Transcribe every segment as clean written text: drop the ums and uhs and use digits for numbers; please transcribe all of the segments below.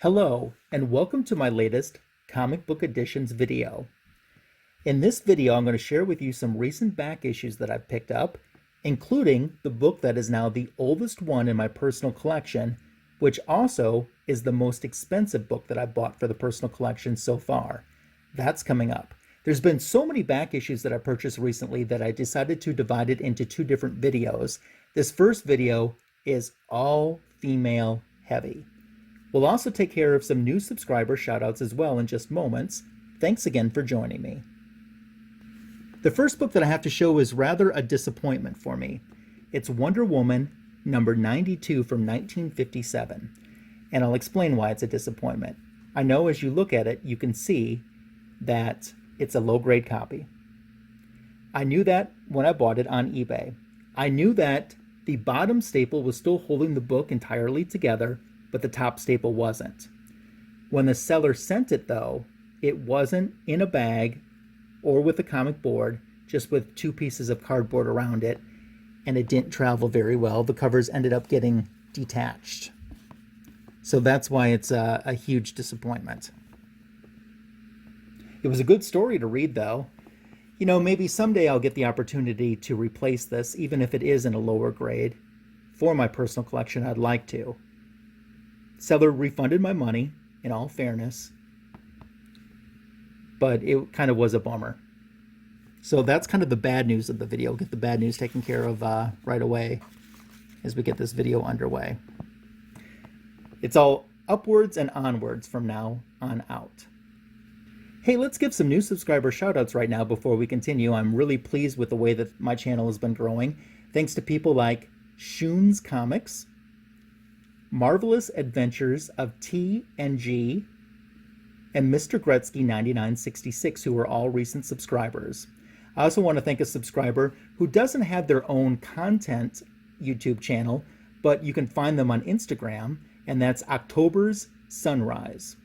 Hello, and welcome to my latest comic book editions video. In this video, I'm going to share with you some recent back issues that I've picked up, including the book that is now the oldest one in my personal collection, which also is the most expensive book that I've bought for the personal collection so far. That's coming up. There's been so many back issues that I purchased recently that I decided to divide it into two different videos. This first video is all female heavy. We'll also take care of some new subscriber shoutouts as well in just moments. Thanks again for joining me. The first book that I have to show is rather a disappointment for me. It's Wonder Woman number 92 from 1957. And I'll explain why it's a disappointment. I know as you look at it, you can see that it's a low-grade copy. I knew that when I bought it on eBay. I knew that the bottom staple was still holding the book entirely together, but the top staple wasn't. When the seller sent it, though, it wasn't in a bag or with a comic board, just with two pieces of cardboard around it, and it didn't travel very well. The covers ended up getting detached. So that's why it's a huge disappointment. It was a good story to read, though. You know, maybe someday I'll get the opportunity to replace this, even if it is in a lower grade. For my personal collection, I'd like to. Seller refunded my money, in all fairness, but it kind of was a bummer. So that's kind of the bad news of the video. Get the bad news taken care of right away as we get this video underway. It's all upwards and onwards from now on out. Hey, let's give some new subscriber shoutouts right now before we continue. I'm really pleased with the way that my channel has been growing, thanks to people like Shoons Comics, Marvelous Adventures of T&G, and Mr. Gretzky 9966, who are all recent subscribers. I also want to thank a subscriber who doesn't have their own content YouTube channel, but you can find them on Instagram, and that's October's Sunrise.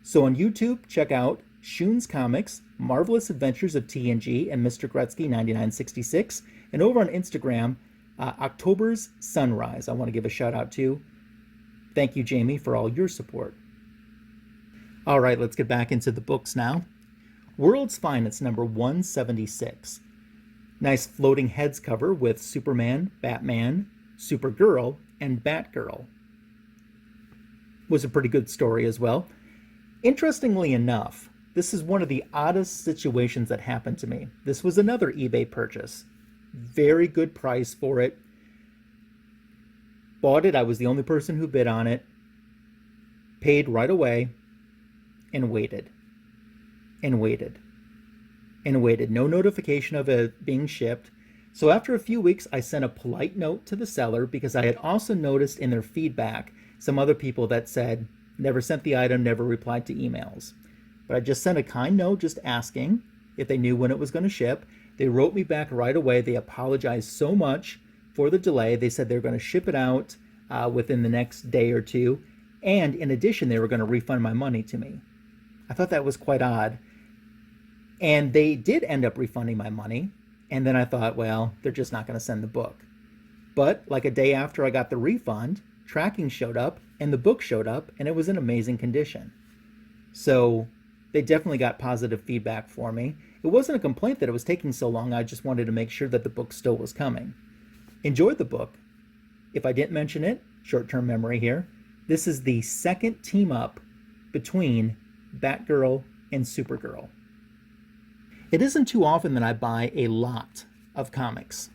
So on YouTube, check out Shoons Comics, Marvelous Adventures of T&G, and Mr. Gretzky 9966, and over on Instagram, October's Sunrise. I want to give a shout out to. Thank you, Jamie, for all your support. All right, let's get back into the books now. World's Finest, number 176. Nice floating heads cover with Superman, Batman, Supergirl, and Batgirl. Was a pretty good story as well. Interestingly enough, this is one of the oddest situations that happened to me. This was another eBay purchase. Very good price for it. Bought it, I was the only person who bid on it, paid right away, and waited, and waited, and waited. No notification of it being shipped. So after a few weeks, I sent a polite note to the seller because I had also noticed in their feedback some other people that said, never sent the item, never replied to emails. But I just sent a kind note just asking if they knew when it was going to ship. They wrote me back right away. They apologized so much for the delay. They said they're going to ship it out within the next day or two. And in addition, they were going to refund my money to me. I thought that was quite odd. And they did end up refunding my money. And then I thought, well, they're just not going to send the book. But like a day after I got the refund, tracking showed up and the book showed up and it was in amazing condition. So they definitely got positive feedback for me. It wasn't a complaint that it was taking so long. I just wanted to make sure that the book still was coming. Enjoyed the book. If I didn't mention it, short-term memory here, this is the second team-up between Batgirl and Supergirl. It isn't too often that I buy a lot of comics.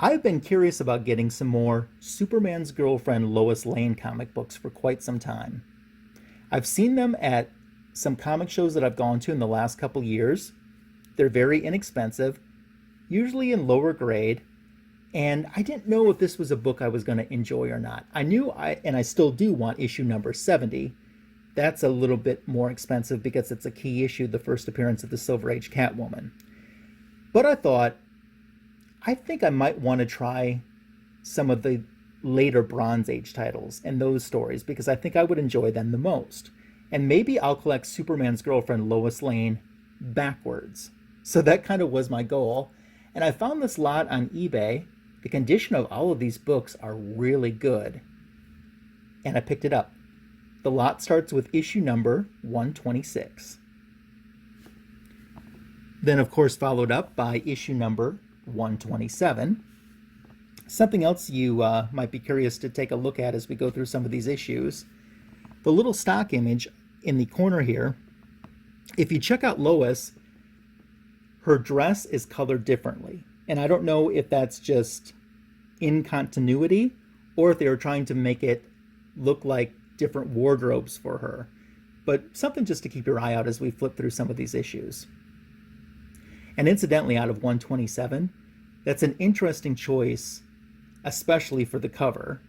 I've been curious about getting some more Superman's girlfriend Lois Lane comic books for quite some time. I've seen them at some comic shows that I've gone to in the last couple years. They're very inexpensive, usually in lower grade, and I didn't know if this was a book I was going to enjoy or not. I knew and I still do want issue number 70. That's a little bit more expensive because it's a key issue, the first appearance of the Silver Age Catwoman. But I thought, I think I might want to try some of the later Bronze Age titles and those stories because I think I would enjoy them the most. And maybe I'll collect Superman's girlfriend Lois Lane backwards. So that kind of was my goal. And I found this lot on eBay. The condition of all of these books are really good. And I picked it up. The lot starts with issue number 126. Then, of course, followed up by issue number 127. Something else you might be curious to take a look at as we go through some of these issues. The little stock image in the corner here, if you check out Lois, her dress is colored differently. And I don't know if that's just in continuity or if they were trying to make it look like different wardrobes for her. But something just to keep your eye out as we flip through some of these issues. And incidentally, out of 127, that's an interesting choice, especially for the cover,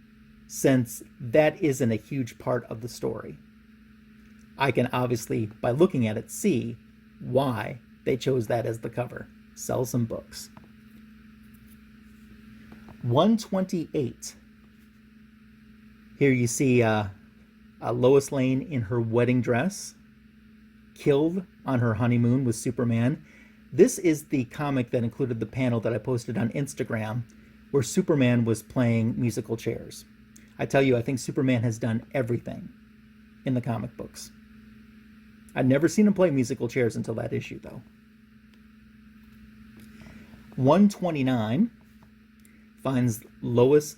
since that isn't a huge part of the story. I can obviously, by looking at it, see why they chose that as the cover. Sell some books. 128. Here you see Lois Lane in her wedding dress, killed on her honeymoon with Superman. This is the comic that included the panel that I posted on Instagram where Superman was playing musical chairs. I tell you, I think Superman has done everything in the comic books. I'd never seen him play musical chairs until that issue, though. 129 finds Lois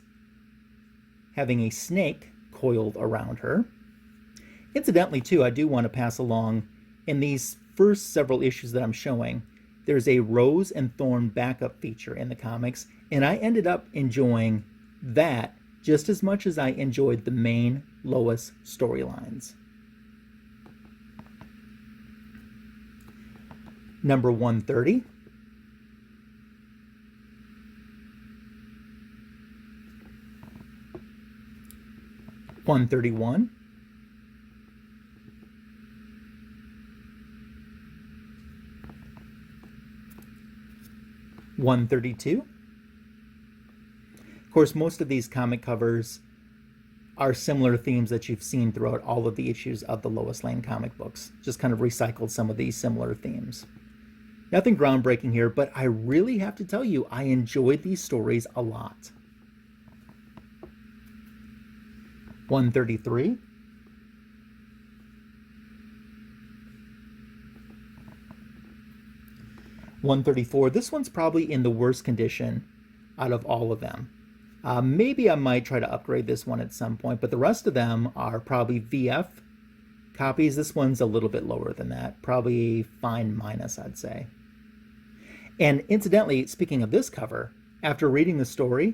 having a snake coiled around her. Incidentally, too, I do want to pass along, in these first several issues that I'm showing, there's a Rose and Thorn backup feature in the comics, and I ended up enjoying that just as much as I enjoyed the main Lois storylines. Number 130. $131. 132. Of course, most of these comic covers are similar themes that you've seen throughout all of the issues of the Lois Lane comic books. Just kind of recycled some of these similar themes. Nothing groundbreaking here, but I really have to tell you, I enjoyed these stories a lot. 133. 134. This one's probably in the worst condition out of all of them. Maybe I might try to upgrade this one at some point, but the rest of them are probably VF copies. This one's a little bit lower than that, probably fine minus, I'd say. And incidentally, speaking of this cover, after reading the story,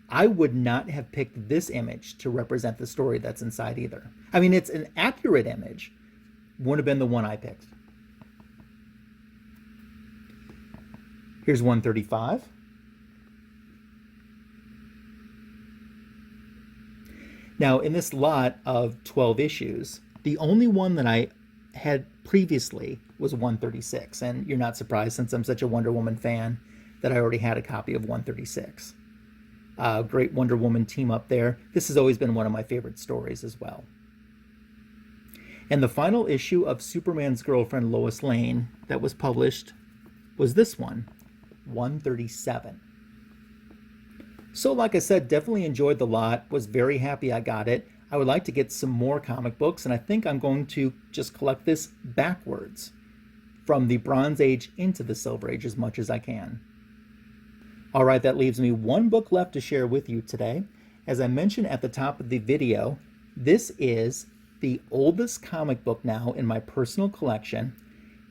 I would not have picked this image to represent the story that's inside either. I mean, it's an accurate image. Wouldn't have been the one I picked. Here's 135. Now, in this lot of 12 issues, the only one that I had previously was 136. And you're not surprised, since I'm such a Wonder Woman fan, that I already had a copy of 136. Great Wonder Woman team up there. This has always been one of my favorite stories as well. And the final issue of Superman's girlfriend Lois Lane that was published was this one, 137. So like I said, definitely enjoyed the lot, was very happy I got it. I would like to get some more comic books, and I think I'm going to just collect this backwards from the Bronze Age into the Silver Age as much as I can. All right, that leaves me one book left to share with you today. As I mentioned at the top of the video, this is the oldest comic book now in my personal collection.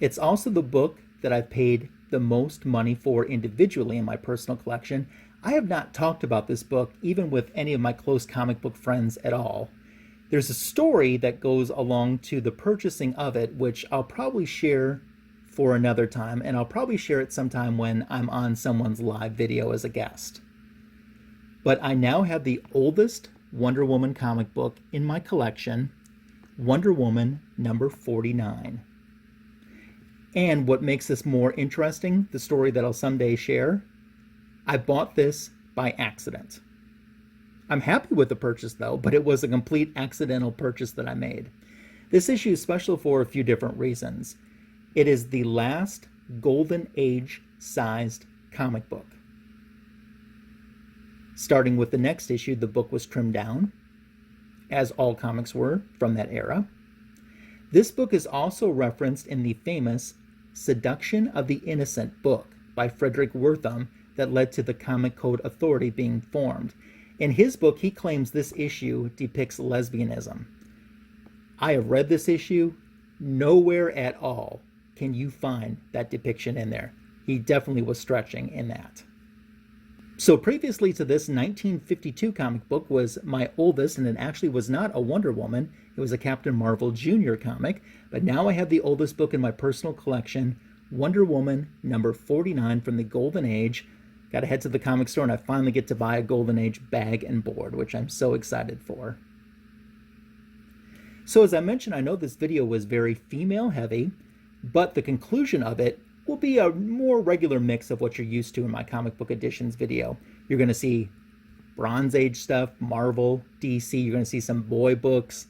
It's also the book that I've paid the most money for individually in my personal collection. I have not talked about this book even with any of my close comic book friends at all. There's a story that goes along to the purchasing of it, which I'll probably share for another time, and I'll probably share it sometime when I'm on someone's live video as a guest. But I now have the oldest Wonder Woman comic book in my collection, Wonder Woman number 49. And what makes this more interesting, the story that I'll someday share, I bought this by accident. I'm happy with the purchase though, but it was a complete accidental purchase that I made. This issue is special for a few different reasons. It is the last Golden Age sized comic book. Starting with the next issue, the book was trimmed down. as all comics were from that era. This book is also referenced in the famous Seduction of the Innocent book by Frederick Wertham that led to the Comic Code Authority being formed. In his book, he claims this issue depicts lesbianism. I have read this issue. Nowhere at all can you find that depiction in there. He definitely was stretching in that. So previously to this, 1952 comic book was my oldest, and it actually was not a Wonder Woman. It was a Captain Marvel Jr. comic. But now I have the oldest book in my personal collection, Wonder Woman number 49 from the Golden Age. Got to head to the comic store, and I finally get to buy a Golden Age bag and board, which I'm so excited for. So as I mentioned, I know this video was very female heavy, but the conclusion of it will be a more regular mix of what you're used to in my comic book editions video. You're going to see Bronze Age stuff, Marvel, DC. You're going to see some boy books.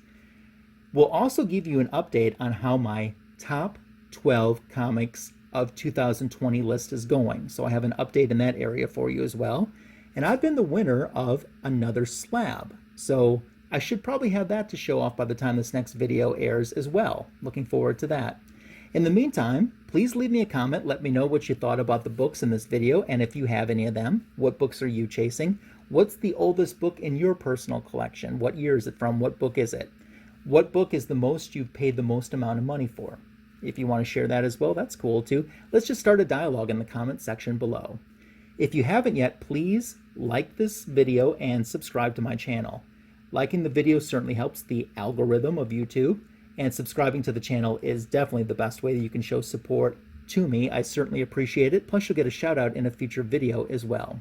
We'll also give you an update on how my top 12 comics of 2020 list is going. So I have an update in that area for you as well. And I've been the winner of another slab. So I should probably have that to show off by the time this next video airs as well. Looking forward to that. In the meantime, please leave me a comment. Let me know what you thought about the books in this video, and if you have any of them, what books are you chasing? What's the oldest book in your personal collection? What year is it from? What book is it? What book is the most you've paid the most amount of money for? If you want to share that as well, that's cool too. Let's just start a dialogue in the comment section below. If you haven't yet, please like this video and subscribe to my channel. Liking the video certainly helps the algorithm of YouTube, and subscribing to the channel is definitely the best way that you can show support to me. I certainly appreciate it. Plus, you'll get a shout out in a future video as well.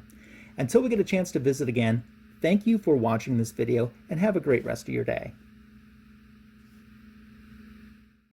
Until we get a chance to visit again, thank you for watching this video and have a great rest of your day.